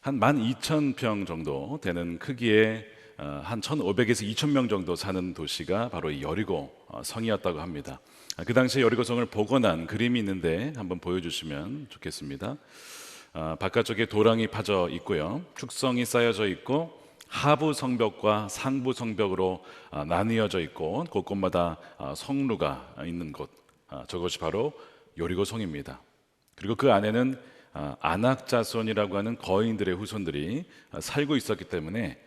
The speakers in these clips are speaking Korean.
한 12,000평 정도 되는 크기의 한 1,500에서 2,000명 정도 사는 도시가 바로 이 여리고 성이었다고 합니다. 그 당시에 여리고 성을 복원한 그림이 있는데 한번 보여주시면 좋겠습니다. 바깥쪽에 도랑이 파져 있고요, 축성이 쌓여져 있고 하부 성벽과 상부 성벽으로 나뉘어져 있고 곳곳마다 성루가 있는 곳, 저것이 바로 여리고 성입니다. 그리고 그 안에는 안악자손이라고 하는 거인들의 후손들이 살고 있었기 때문에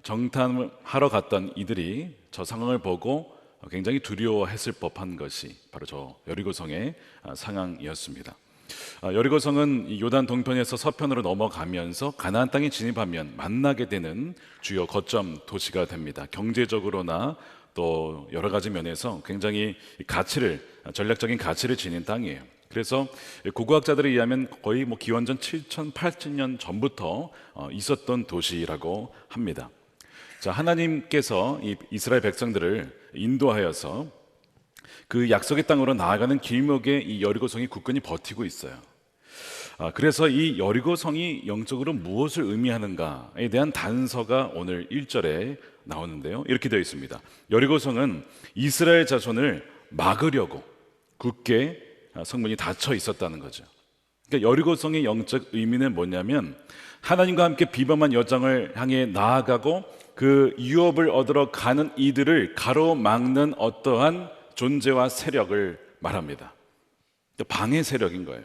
정탐을 하러 갔던 이들이 저 상황을 보고 굉장히 두려워했을 법한 것이 바로 저 여리고성의 상황이었습니다. 여리고성은 요단 동편에서 서편으로 넘어가면서 가나안 땅에 진입하면 만나게 되는 주요 거점 도시가 됩니다. 경제적으로나 또 여러 가지 면에서 굉장히 전략적인 가치를 지닌 땅이에요. 그래서 고고학자들에 의하면 거의 기원전 7천, 8천 전부터 있었던 도시라고 합니다. 자, 하나님께서 이 이스라엘 백성들을 인도하여서 그 약속의 땅으로 나아가는 길목에 이 여리고성이 굳건히 버티고 있어요. 그래서 이 여리고성이 영적으로 무엇을 의미하는가에 대한 단서가 오늘 1절에 나오는데요, 이렇게 되어 있습니다. 여리고성은 이스라엘 자손을 막으려고 굳게 성문이 닫혀 있었다는 거죠. 그러니까 여리고성의 영적 의미는 뭐냐면 하나님과 함께 비범한 여정을 향해 나아가고 그 유업을 얻으러 가는 이들을 가로막는 어떠한 존재와 세력을 말합니다. 방해 세력인 거예요.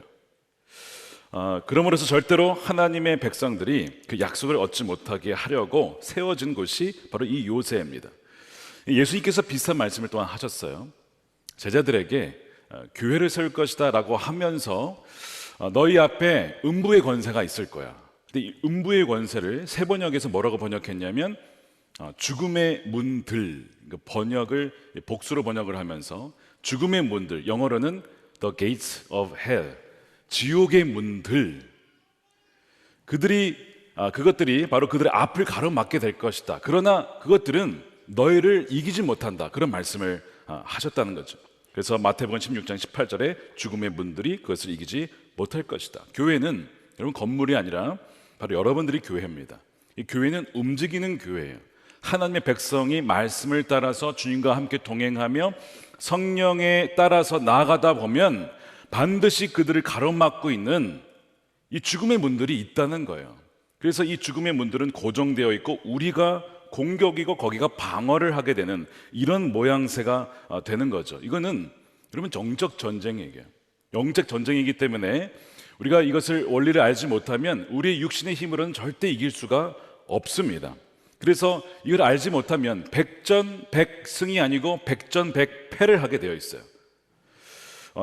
그러므로서 절대로 하나님의 백성들이 그 약속을 얻지 못하게 하려고 세워진 곳이 바로 이 요새입니다. 예수님께서 비슷한 말씀을 또한 하셨어요. 제자들에게 교회를 세울 것이다 라고 하면서 너희 앞에 음부의 권세가 있을 거야. 근데 이 음부의 권세를 세 번역에서 뭐라고 번역했냐면 죽음의 문들, 번역을 복수로 번역을 하면서 죽음의 문들, 영어로는 The Gates of Hell, 지옥의 문들, 그것들이 바로 그들의 앞을 가로막게 될 것이다. 그러나 그것들은 너희를 이기지 못한다, 그런 말씀을 하셨다는 거죠. 그래서 마태복음 16장 18절에 죽음의 문들이 그것을 이기지 못할 것이다. 교회는 여러분 건물이 아니라 바로 여러분들이 교회입니다. 이 교회는 움직이는 교회예요. 하나님의 백성이 말씀을 따라서 주님과 함께 동행하며 성령에 따라서 나아가다 보면 반드시 그들을 가로막고 있는 이 죽음의 문들이 있다는 거예요. 그래서 이 죽음의 문들은 고정되어 있고 우리가 공격이고 거기가 방어를 하게 되는 이런 모양새가 되는 거죠. 이거는 여러분 영적 전쟁이에요. 영적 전쟁이기 때문에 우리가 이것을 원리를 알지 못하면 우리의 육신의 힘으로는 절대 이길 수가 없습니다. 그래서 이걸 알지 못하면 백전백승이 아니고 백전백패를 하게 되어 있어요.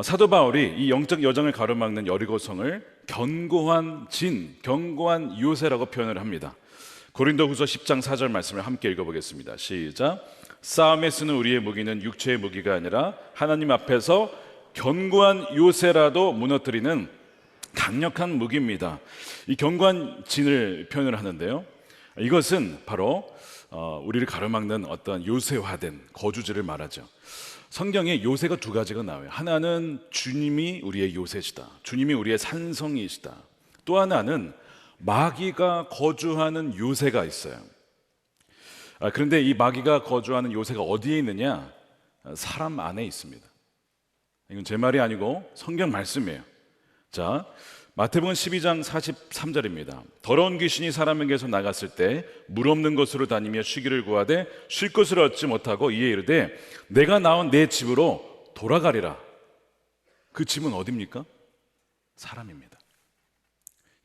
사도 바울이 이 영적 여정을 가로막는 여리고성을 견고한 진, 견고한 요새라고 표현을 합니다. 고린도후서 10장 4절 말씀을 함께 읽어보겠습니다. 시작. 싸움에 쓰는 우리의 무기는 육체의 무기가 아니라 하나님 앞에서 견고한 요새라도 무너뜨리는 강력한 무기입니다. 이 견고한 진을 표현을 하는데요, 이것은 바로 우리를 가로막는 어떤 요새화된 거주지를 말하죠. 성경에 요새가 두 가지가 나와요. 하나는 주님이 우리의 요새시다, 주님이 우리의 산성이시다. 또 하나는 마귀가 거주하는 요새가 있어요. 그런데 이 마귀가 거주하는 요새가 어디에 있느냐? 사람 안에 있습니다. 이건 제 말이 아니고 성경 말씀이에요. 자, 마태복음 12장 43절입니다. 더러운 귀신이 사람에게서 나갔을 때 물 없는 곳으로 다니며 쉬기를 구하되 쉴 곳을 얻지 못하고 이에 이르되 내가 나온 내 집으로 돌아가리라. 그 집은 어디입니까? 사람입니다.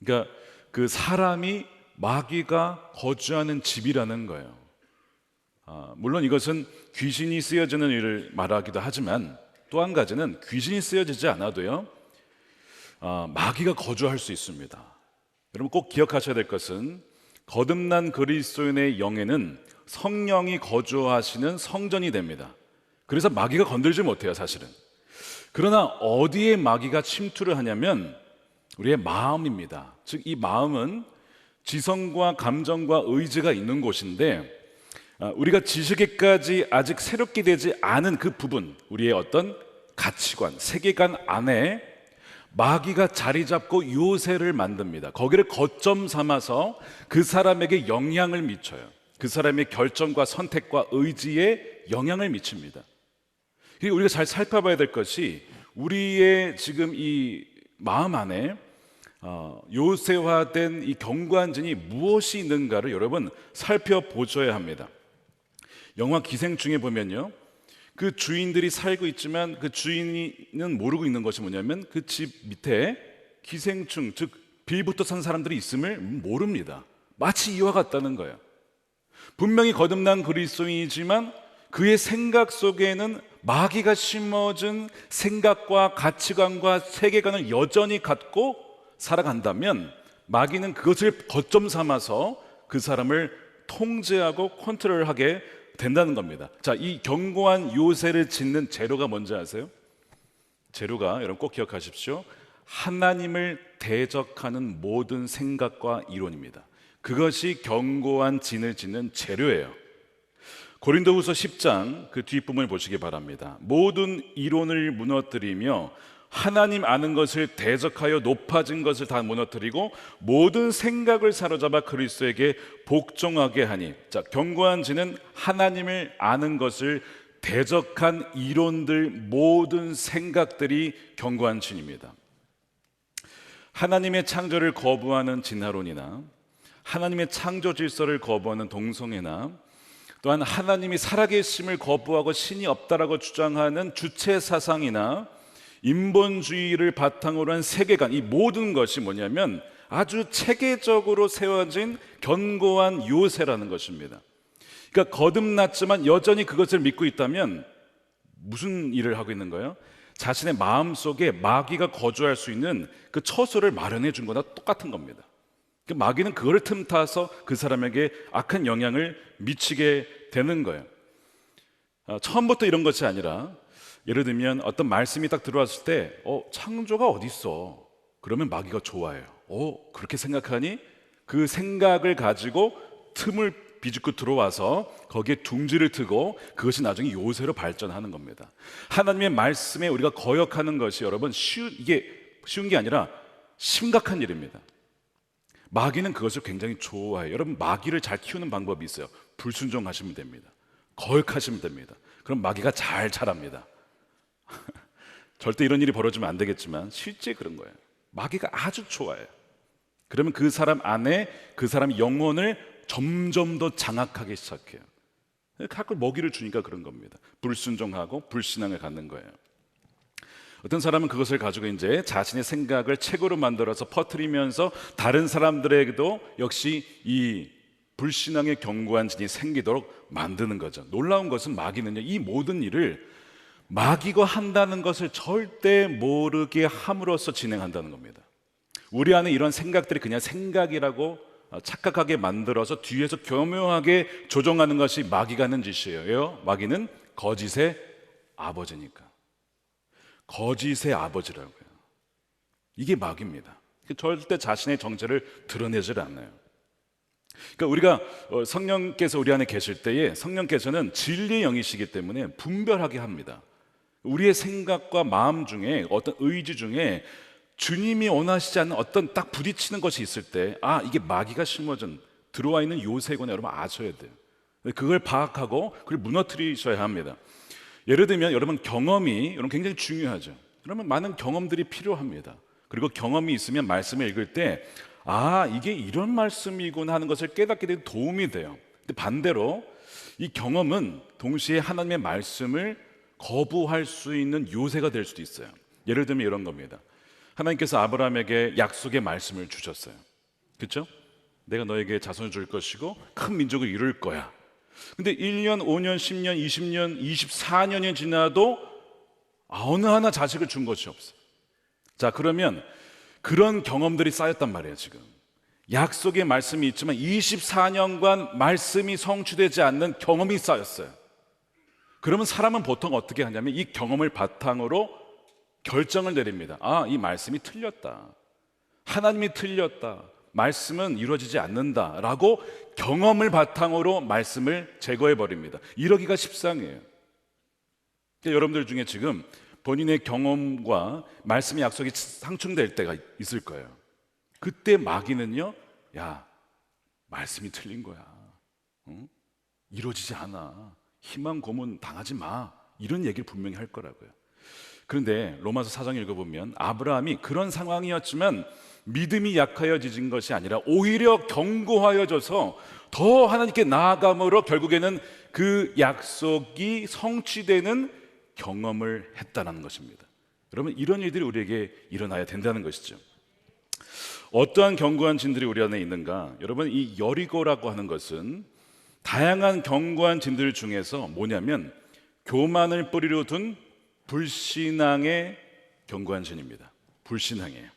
그러니까 그 사람이 마귀가 거주하는 집이라는 거예요. 물론 이것은 귀신이 쓰여지는 일을 말하기도 하지만 또 한 가지는 귀신이 쓰여지지 않아도요, 마귀가 거주할 수 있습니다. 여러분 꼭 기억하셔야 될 것은 거듭난 그리스도인의 영에는 성령이 거주하시는 성전이 됩니다. 그래서 마귀가 건들지 못해요, 사실은. 그러나 어디에 마귀가 침투를 하냐면 우리의 마음입니다. 즉 이 마음은 지성과 감정과 의지가 있는 곳인데 우리가 지식에까지 아직 새롭게 되지 않은 그 부분, 우리의 어떤 가치관, 세계관 안에 마귀가 자리 잡고 요새를 만듭니다. 거기를 거점 삼아서 그 사람에게 영향을 미쳐요. 그 사람의 결정과 선택과 의지에 영향을 미칩니다. 우리가 잘 살펴봐야 될 것이 우리의 지금 이 마음 안에 요새화된 이 견고한 진이 무엇이 있는가를 여러분 살펴보셔야 합니다. 영화 기생충에 보면요, 그 주인들이 살고 있지만 그 주인은 모르고 있는 것이 뭐냐면 그 집 밑에 기생충, 즉 빌부터 산 사람들이 있음을 모릅니다. 마치 이와 같다는 거예요. 분명히 거듭난 그리스도인이지만 그의 생각 속에는 마귀가 심어준 생각과 가치관과 세계관을 여전히 갖고 살아간다면 마귀는 그것을 거점 삼아서 그 사람을 통제하고 컨트롤하게 된다는 겁니다. 자, 이 견고한 요새를 짓는 재료가 뭔지 아세요? 재료가 여러분 꼭 기억하십시오. 하나님을 대적하는 모든 생각과 이론입니다. 그것이 견고한 진을 짓는 재료예요. 고린도후서 10장 그 뒷부분을 보시기 바랍니다. 모든 이론을 무너뜨리며 하나님 아는 것을 대적하여 높아진 것을 다 무너뜨리고 모든 생각을 사로잡아 그리스도에게 복종하게 하니. 자, 견고한 진은 하나님을 아는 것을 대적한 이론들, 모든 생각들이 견고한 진입니다. 하나님의 창조를 거부하는 진화론이나 하나님의 창조 질서를 거부하는 동성애나 또한 하나님이 살아계심을 거부하고 신이 없다라고 주장하는 주체 사상이나 인본주의를 바탕으로 한 세계관, 이 모든 것이 뭐냐면 아주 체계적으로 세워진 견고한 요새라는 것입니다. 그러니까 거듭났지만 여전히 그것을 믿고 있다면 무슨 일을 하고 있는 거예요? 자신의 마음속에 마귀가 거주할 수 있는 그 처소를 마련해 준 거나 똑같은 겁니다. 마귀는 그걸 틈타서 그 사람에게 악한 영향을 미치게 되는 거예요. 처음부터 이런 것이 아니라 예를 들면 어떤 말씀이 딱 들어왔을 때 창조가 어디 있어? 그러면 마귀가 좋아해요. 그렇게 생각하니 그 생각을 가지고 틈을 비집고 들어와서 거기에 둥지를 트고 그것이 나중에 요새로 발전하는 겁니다. 하나님의 말씀에 우리가 거역하는 것이 여러분 이게 쉬운 게 아니라 심각한 일입니다. 마귀는 그것을 굉장히 좋아해요. 여러분, 마귀를 잘 키우는 방법이 있어요. 불순종하시면 됩니다. 거역하시면 됩니다. 그럼 마귀가 잘 자랍니다. 절대 이런 일이 벌어지면 안 되겠지만 실제 그런 거예요. 마귀가 아주 좋아해요. 그러면 그 사람 안에 그 사람의 영혼을 점점 더 장악하기 시작해요. 가끔 먹이를 주니까 그런 겁니다. 불순종하고 불신앙을 갖는 거예요. 어떤 사람은 그것을 가지고 이제 자신의 생각을 책으로 만들어서 퍼뜨리면서 다른 사람들에게도 역시 이 불신앙의 견고한 진이 생기도록 만드는 거죠. 놀라운 것은 마귀는요, 이 모든 일을 마귀가 한다는 것을 절대 모르게 함으로써 진행한다는 겁니다. 우리 안에 이런 생각들이 그냥 생각이라고 착각하게 만들어서 뒤에서 교묘하게 조종하는 것이 마귀가 하는 짓이에요. 마귀는 거짓의 아버지니까. 거짓의 아버지라고요. 이게 마귀입니다. 절대 자신의 정체를 드러내질 않아요. 그러니까 우리가 성령께서 우리 안에 계실 때에 성령께서는 진리의 영이시기 때문에 분별하게 합니다. 우리의 생각과 마음 중에 어떤 의지 중에 주님이 원하시지 않는 어떤 딱 부딪히는 것이 있을 때 이게 마귀가 심어준 들어와 있는 요새구나 여러분 아셔야 돼요. 그걸 파악하고 그걸 무너뜨리셔야 합니다. 예를 들면 여러분 경험이 여러분 굉장히 중요하죠. 그러면 많은 경험들이 필요합니다. 그리고 경험이 있으면 말씀을 읽을 때 이게 이런 말씀이구나 하는 것을 깨닫게 되는 도움이 돼요. 근데 반대로 이 경험은 동시에 하나님의 말씀을 거부할 수 있는 요새가 될 수도 있어요. 예를 들면 이런 겁니다. 하나님께서 아브라함에게 약속의 말씀을 주셨어요. 그렇죠? 내가 너에게 자손을 줄 것이고 큰 민족을 이룰 거야. 근데 1년, 5년, 10년, 20년, 24년이 지나도 어느 하나 자식을 준 것이 없어요. 자, 그러면 그런 경험들이 쌓였단 말이에요. 지금 약속의 말씀이 있지만 24년간 말씀이 성취되지 않는 경험이 쌓였어요. 그러면 사람은 보통 어떻게 하냐면 이 경험을 바탕으로 결정을 내립니다. 이 말씀이 틀렸다. 하나님이 틀렸다. 말씀은 이루어지지 않는다라고 경험을 바탕으로 말씀을 제거해 버립니다. 이러기가 십상이에요. 그러니까 여러분들 중에 지금 본인의 경험과 말씀의 약속이 상충될 때가 있을 거예요. 그때 마귀는요, 야, 말씀이 틀린 거야. 응? 이루어지지 않아. 희망 고문 당하지 마. 이런 얘기를 분명히 할 거라고요. 그런데 로마서 4장 읽어보면 아브라함이 그런 상황이었지만 믿음이 약하여진 것이 아니라 오히려 견고하여져서 더 하나님께 나아감으로 결국에는 그 약속이 성취되는 경험을 했다는 것입니다. 여러분, 이런 일들이 우리에게 일어나야 된다는 것이죠. 어떠한 견고한 진들이 우리 안에 있는가? 여러분, 이 여리고라고 하는 것은 다양한 견고한 진들 중에서 뭐냐면 교만을 뿌리로 둔 불신앙의 견고한 진입니다. 불신앙이에요.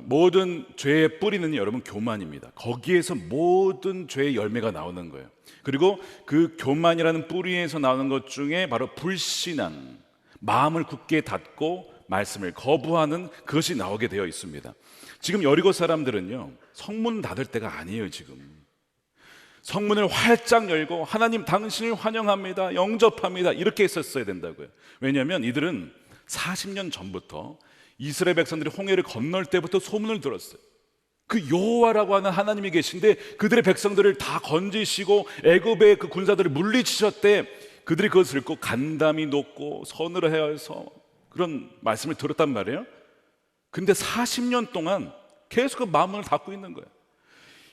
모든 죄의 뿌리는 여러분 교만입니다. 거기에서 모든 죄의 열매가 나오는 거예요. 그리고 그 교만이라는 뿌리에서 나오는 것 중에 바로 불신앙, 마음을 굳게 닫고 말씀을 거부하는 그것이 나오게 되어 있습니다. 지금 여리고 사람들은요, 성문 닫을 때가 아니에요. 지금 성문을 활짝 열고 하나님 당신을 환영합니다, 영접합니다, 이렇게 했었어야 된다고요. 왜냐하면 이들은 40년 전부터 이스라엘 백성들이 홍해를 건널 때부터 소문을 들었어요. 그 여호와라고 하는 하나님이 계신데 그들의 백성들을 다 건지시고 애굽의 그 군사들을 물리치셨대. 그들이 그것을 듣고 간담이 높고 선을 해서 그런 말씀을 들었단 말이에요. 근데 40년 동안 계속 그 마음을 닫고 있는 거예요.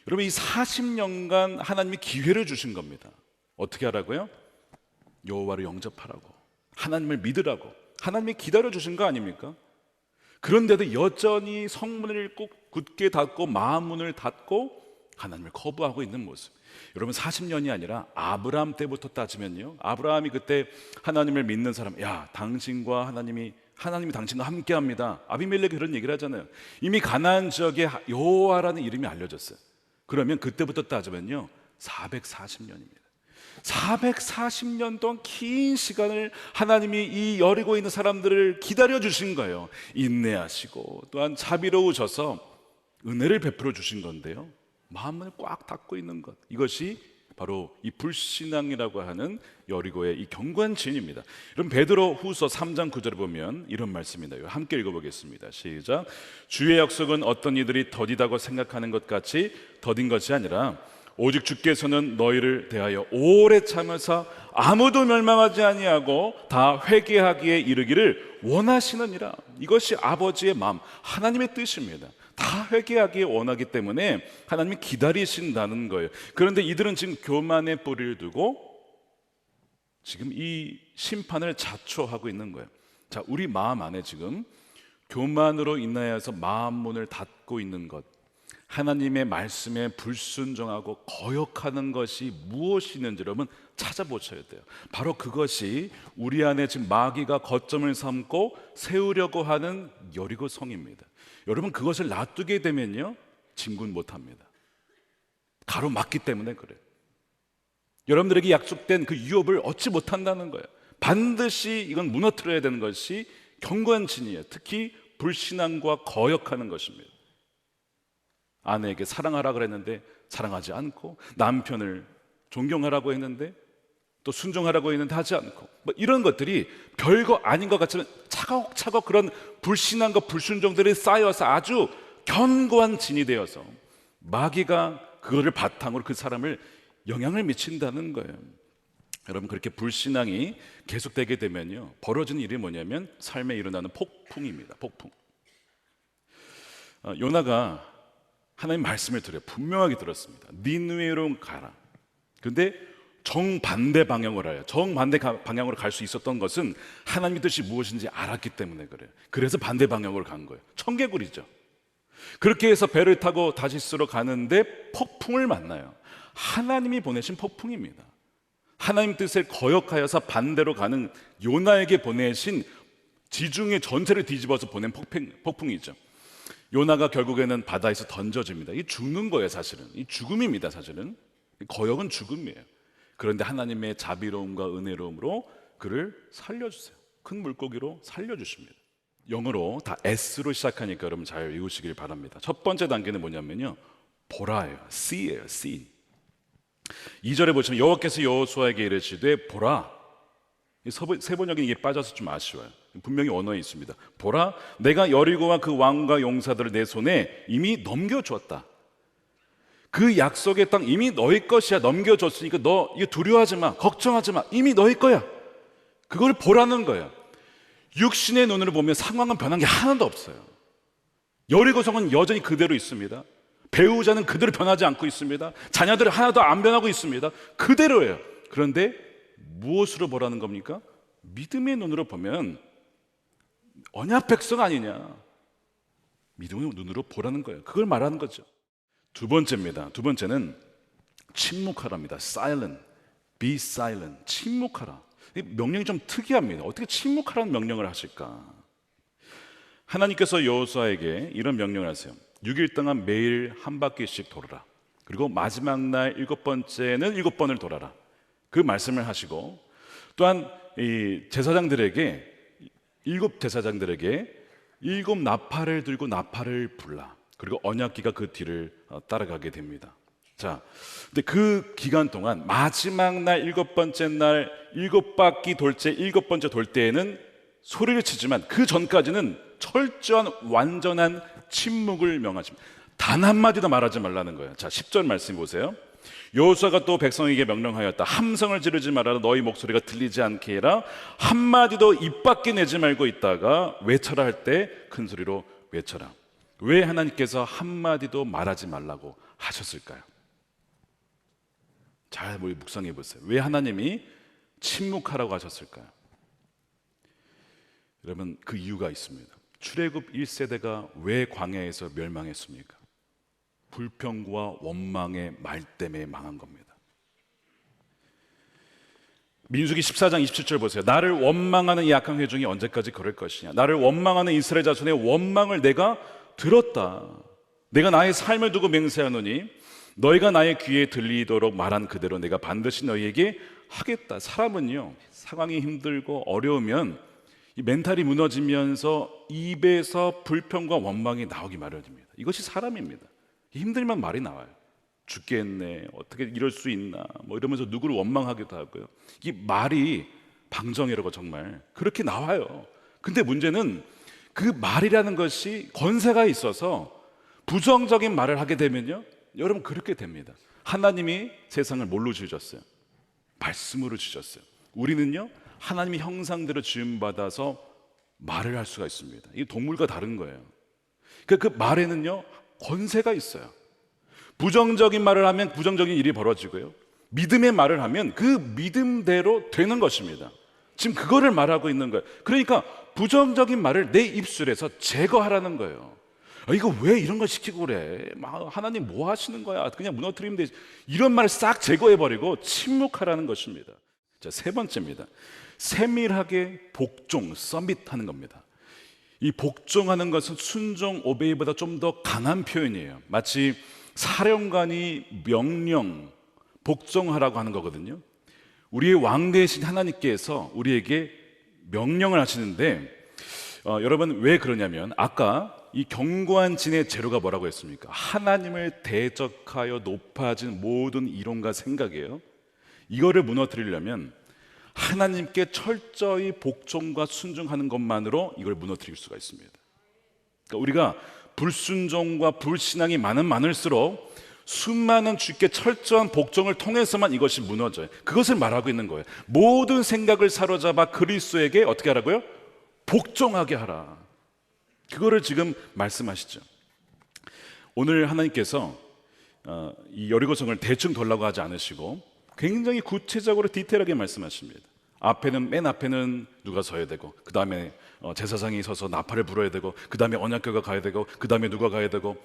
여러분, 이 40년간 하나님이 기회를 주신 겁니다. 어떻게 하라고요? 여호와를 영접하라고, 하나님을 믿으라고 하나님이 기다려 주신 거 아닙니까? 그런데도 여전히 성문을 꼭 굳게 닫고 마음문을 닫고 하나님을 거부하고 있는 모습. 여러분, 40년이 아니라 아브라함 때부터 따지면요, 아브라함이 그때 하나님을 믿는 사람, 야, 당신과 하나님이 당신과 함께합니다. 아비멜렉이 그런 얘기를 하잖아요. 이미 가나안 지역에 여호와라는 이름이 알려졌어요. 그러면 그때부터 따지면요 440년입니다. 440년 동안 긴 시간을 하나님이 이 여리고에 있는 사람들을 기다려 주신 거예요. 인내하시고 또한 자비로우셔서 은혜를 베풀어 주신 건데요, 마음을 꽉 닫고 있는 것, 이것이 바로 이 불신앙이라고 하는 여리고의 이 견고한 진입니다. 그럼 베드로 후서 3장 9절에 보면 이런 말씀입니다. 함께 읽어보겠습니다. 시작. 주의 약속은 어떤 이들이 더디다고 생각하는 것 같이 더딘 것이 아니라 오직 주께서는 너희를 대하여 오래 참으사 아무도 멸망하지 아니하고 다 회개하기에 이르기를 원하시느니라. 이것이 아버지의 마음, 하나님의 뜻입니다. 다 회개하기에 원하기 때문에 하나님이 기다리신다는 거예요. 그런데 이들은 지금 교만의 뿌리를 두고 지금 이 심판을 자초하고 있는 거예요. 자, 우리 마음 안에 지금 교만으로 인하여서 마음 문을 닫고 있는 것, 하나님의 말씀에 불순종하고 거역하는 것이 무엇이 있는지 여러분 찾아보셔야 돼요. 바로 그것이 우리 안에 지금 마귀가 거점을 삼고 세우려고 하는 여리고 성입니다. 여러분, 그것을 놔두게 되면요 진군 못합니다. 가로막기 때문에 그래요. 여러분들에게 약속된 그 유업을 얻지 못한다는 거예요. 반드시 이건 무너뜨려야 되는 것이 견고한 진이에요. 특히 불신앙과 거역하는 것입니다. 아내에게 사랑하라 그랬는데 사랑하지 않고, 남편을 존경하라고 했는데 또 순종하라고 했는데 하지 않고, 뭐 이런 것들이 별거 아닌 것 같지만 차곡차곡 그런 불신앙과 불순종들이 쌓여서 아주 견고한 진이 되어서 마귀가 그거를 바탕으로 그 사람을 영향을 미친다는 거예요. 여러분, 그렇게 불신앙이 계속되게 되면요 벌어지는 일이 뭐냐면 삶에 일어나는 폭풍입니다. 폭풍. 요나가 하나님 말씀을 들어요. 분명하게 들었습니다. 니느웨로 가라. 그런데 정반대 방향으로 해요. 정반대 방향으로 갈 수 있었던 것은 하나님의 뜻이 무엇인지 알았기 때문에 그래요. 그래서 반대 방향으로 간 거예요. 청개구리죠. 그렇게 해서 배를 타고 다시스로 가는데 폭풍을 만나요. 하나님이 보내신 폭풍입니다. 하나님 뜻을 거역하여서 반대로 가는 요나에게 보내신 지중해 전체를 뒤집어서 보낸 폭풍이죠. 요나가 결국에는 바다에서 던져집니다. 이 죽는 거예요. 사실은 이 죽음입니다. 사실은 거역은 죽음이에요. 그런데 하나님의 자비로움과 은혜로움으로 그를 살려주세요. 큰 물고기로 살려주십니다. 영어로 다 S로 시작하니까 여러분 잘 읽으시길 바랍니다. 첫 번째 단계는 뭐냐면요 보라예요. See예요. See. 2절에 보시면 여호와께서 여호수아에게 이르시되 보라, 이 세번역이 이게 빠져서 좀 아쉬워요. 분명히 언어에 있습니다. 보라, 내가 여리고와 그 왕과 용사들을 내 손에 이미 넘겨주었다. 그 약속의 땅 이미 너희 것이야. 넘겨줬으니까 너 이거 두려워하지 마, 걱정하지 마. 이미 너희 거야. 그걸 보라는 거예요. 육신의 눈으로 보면 상황은 변한 게 하나도 없어요. 여리고성은 여전히 그대로 있습니다. 배우자는 그대로 변하지 않고 있습니다. 자녀들이 하나도 안 변하고 있습니다. 그대로예요. 그런데 무엇으로 보라는 겁니까? 믿음의 눈으로 보면 언약 백성 아니냐. 믿음의 눈으로 보라는 거예요. 그걸 말하는 거죠. 두 번째입니다. 두 번째는 침묵하라입니다. Silent, be silent. 침묵하라. 이 명령이 좀 특이합니다. 어떻게 침묵하라는 명령을 하실까? 하나님께서 여호수아에게 이런 명령을 하세요. 6일 동안 매일 한 바퀴씩 돌아라. 그리고 마지막 날 7번째는 7번을 돌아라. 그 말씀을 하시고, 또한 이 제사장들에게 7제사장들에게 7 나팔을 들고 나팔을 불라. 그리고 언약궤가 그 뒤를 따라가게 됩니다. 자, 근데 그 기간 동안 마지막 날 7번째 날 7바퀴 돌 때 7번째 돌 때에는 소리를 치지만 그 전까지는 철저한 완전한 침묵을 명하십니다. 단 한마디도 말하지 말라는 거예요. 자, 10절 말씀 보세요. 여호수아가 또 백성에게 명령하였다. 함성을 지르지 말아라. 너희 목소리가 들리지 않게 해라. 한마디도 입 밖에 내지 말고 있다가 외쳐라 할 때 큰 소리로 외쳐라. 왜 하나님께서 한마디도 말하지 말라고 하셨을까요? 잘 묵상해 보세요. 왜 하나님이 침묵하라고 하셨을까요? 여러분, 그 이유가 있습니다. 출애굽 1세대가 왜 광야에서 멸망했습니까? 불평과 원망의 말 때문에 망한 겁니다. 민수기 14장 27절 보세요. 나를 원망하는 이 악한 회중이 언제까지 그럴 것이냐. 나를 원망하는 이스라엘 자손의 원망을 내가 들었다. 내가 나의 삶을 두고 맹세하노니 너희가 나의 귀에 들리도록 말한 그대로 내가 반드시 너희에게 하겠다. 사람은요, 상황이 힘들고 어려우면 이 멘탈이 무너지면서 입에서 불평과 원망이 나오기 마련입니다. 이것이 사람입니다. 힘들면 말이 나와요. 죽겠네, 어떻게 이럴 수 있나, 뭐 이러면서 누구를 원망하기도 하고요. 이 말이 방정이라고 정말 그렇게 나와요. 근데 문제는 그 말이라는 것이 권세가 있어서 부정적인 말을 하게 되면요, 여러분 그렇게 됩니다. 하나님이 세상을 뭘로 지으셨어요? 말씀으로 지으셨어요. 우리는요, 하나님의 형상대로 지음받아서 말을 할 수가 있습니다. 이 동물과 다른 거예요. 그 말에는요, 권세가 있어요. 부정적인 말을 하면 부정적인 일이 벌어지고요, 믿음의 말을 하면 그 믿음대로 되는 것입니다. 지금 그거를 말하고 있는 거예요. 그러니까 부정적인 말을 내 입술에서 제거하라는 거예요. 이거 왜 이런 걸 시키고 그래? 하나님 뭐 하시는 거야? 그냥 무너뜨리면 되지. 이런 말을 싹 제거해버리고 침묵하라는 것입니다. 자, 세 번째입니다. 세밀하게 복종, 서밋하는 겁니다. 이 복종하는 것은 순종, 오베이보다 좀 더 강한 표현이에요. 마치 사령관이 명령, 복종하라고 하는 거거든요. 우리의 왕 대신 하나님께서 우리에게 명령을 하시는데, 여러분 왜 그러냐면, 아까 이 견고한 진의 재료가 뭐라고 했습니까? 하나님을 대적하여 높아진 모든 이론과 생각이에요. 이거를 무너뜨리려면 하나님께 철저히 복종과 순종하는 것만으로 이걸 무너뜨릴 수가 있습니다. 그러니까 우리가 불순종과 불신앙이 많을수록 수많은 주께 철저한 복종을 통해서만 이것이 무너져요. 그것을 말하고 있는 거예요. 모든 생각을 사로잡아 그리스도에게 어떻게 하라고요? 복종하게 하라. 그거를 지금 말씀하시죠. 오늘 하나님께서 이 여리고성을 대충 돌라고 하지 않으시고 굉장히 구체적으로 디테일하게 말씀하십니다. 맨 앞에는 누가 서야 되고, 그 다음에 제사장이 서서 나팔을 불어야 되고, 그 다음에 언약궤가 가야 되고, 그 다음에 누가 가야 되고,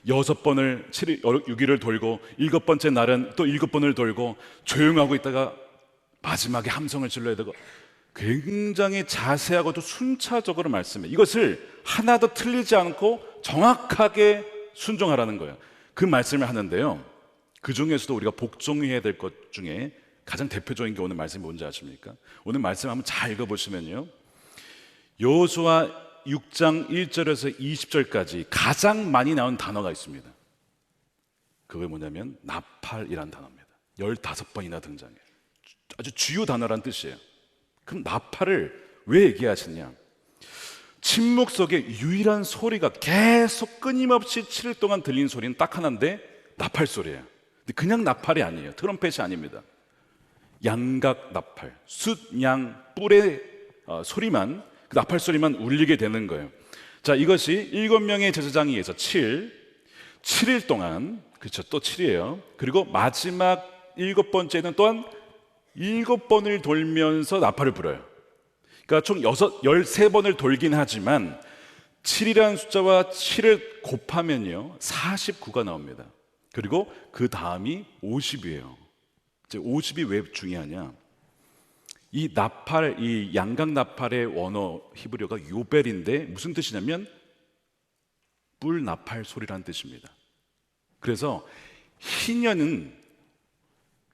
6번을 6일을 돌고 7번째 날은 또 7번을 돌고 조용하고 있다가 마지막에 함성을 질러야 되고, 굉장히 자세하고도 순차적으로 말씀해요. 이것을 하나도 틀리지 않고 정확하게 순종하라는 거예요. 그 말씀을 하는데요, 그 중에서도 우리가 복종해야 될 것 중에 가장 대표적인 게 오늘 말씀이 뭔지 아십니까? 오늘 말씀 한번 잘 읽어보시면요, 여호수아 6장 1절에서 20절까지 가장 많이 나온 단어가 있습니다. 그게 뭐냐면 나팔이란 단어입니다. 15번이나 등장해요. 아주 주요 단어란 뜻이에요. 그럼 나팔을 왜 얘기하시냐? 침묵 속에 유일한 소리가 계속 끊임없이 7일 동안 들린 소리는 딱 하나인데 나팔 소리예요. 근데 그냥 나팔이 아니에요. 트럼펫이 아닙니다. 양각 나팔, 숫, 양, 뿔의 소리만, 그 나팔 소리만 울리게 되는 거예요. 자, 이것이 7명의 제사장에 의해서 7일 동안, 그렇죠, 또 7이에요. 그리고 마지막 7번째는 또한 7번을 돌면서 나팔을 불어요. 그러니까 총 13번을 돌긴 하지만 7이라는 숫자와 7을 곱하면요 49가 나옵니다. 그리고 그 다음이 50이에요. 이제 50이 왜 중요하냐? 이 나팔, 이 양각 나팔의 원어 히브리어가 요벨인데 무슨 뜻이냐면 뿔 나팔 소리라는 뜻입니다. 그래서 희년은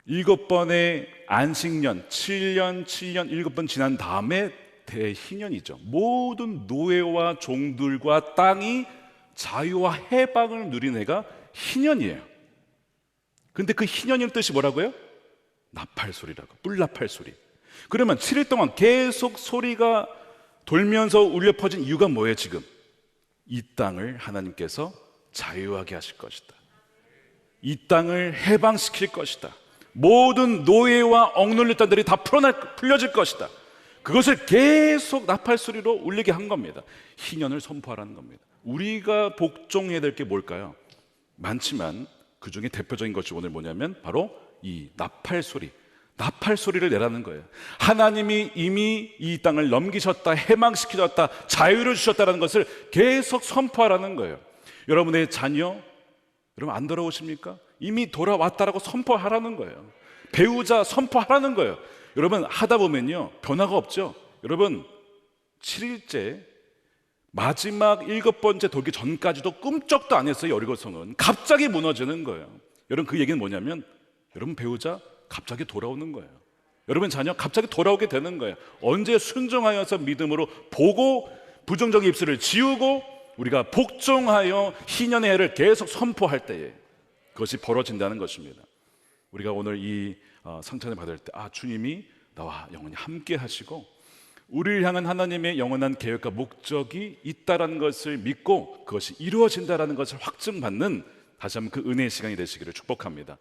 7번의 안식년, 7년, 7번 지난 다음에 대희년이죠. 모든 노예와 종들과 땅이 자유와 해방을 누린 해가 희년이에요. 근데 그 희년의 뜻이 뭐라고요? 나팔 소리라고, 뿔나팔 소리. 그러면 7일 동안 계속 소리가 돌면서 울려 퍼진 이유가 뭐예요 지금? 이 땅을 하나님께서 자유하게 하실 것이다. 이 땅을 해방시킬 것이다. 모든 노예와 억눌린 자들이 다 풀려질 것이다. 그것을 계속 나팔 소리로 울리게 한 겁니다. 희년을 선포하라는 겁니다. 우리가 복종해야 될 게 뭘까요? 많지만 그 중에 대표적인 것이 오늘 뭐냐면 바로 이 나팔 소리, 나팔 소리를 내라는 거예요. 하나님이 이미 이 땅을 넘기셨다, 해방시키셨다, 자유를 주셨다는 것을 계속 선포하라는 거예요. 여러분의 자녀, 여러분 안 돌아오십니까? 이미 돌아왔다라고 선포하라는 거예요. 배우자 선포하라는 거예요. 여러분 하다 보면요 변화가 없죠. 여러분 7일째 마지막 7번째 돌기 전까지도 꿈쩍도 안 했어요. 여리고성은 갑자기 무너지는 거예요. 여러분 그 얘기는 뭐냐면 여러분 배우자 갑자기 돌아오는 거예요. 여러분 자녀 갑자기 돌아오게 되는 거예요. 언제 순종하여서 믿음으로 보고 부정적인 입술을 지우고 우리가 복종하여 희년의 해를 계속 선포할 때에 그것이 벌어진다는 것입니다. 우리가 오늘 이 상찬을 받을 때 주님이 나와 영원히 함께 하시고 우리를 향한 하나님의 영원한 계획과 목적이 있다라는 것을 믿고 그것이 이루어진다라는 것을 확증받는 다시 한번 그 은혜의 시간이 되시기를 축복합니다.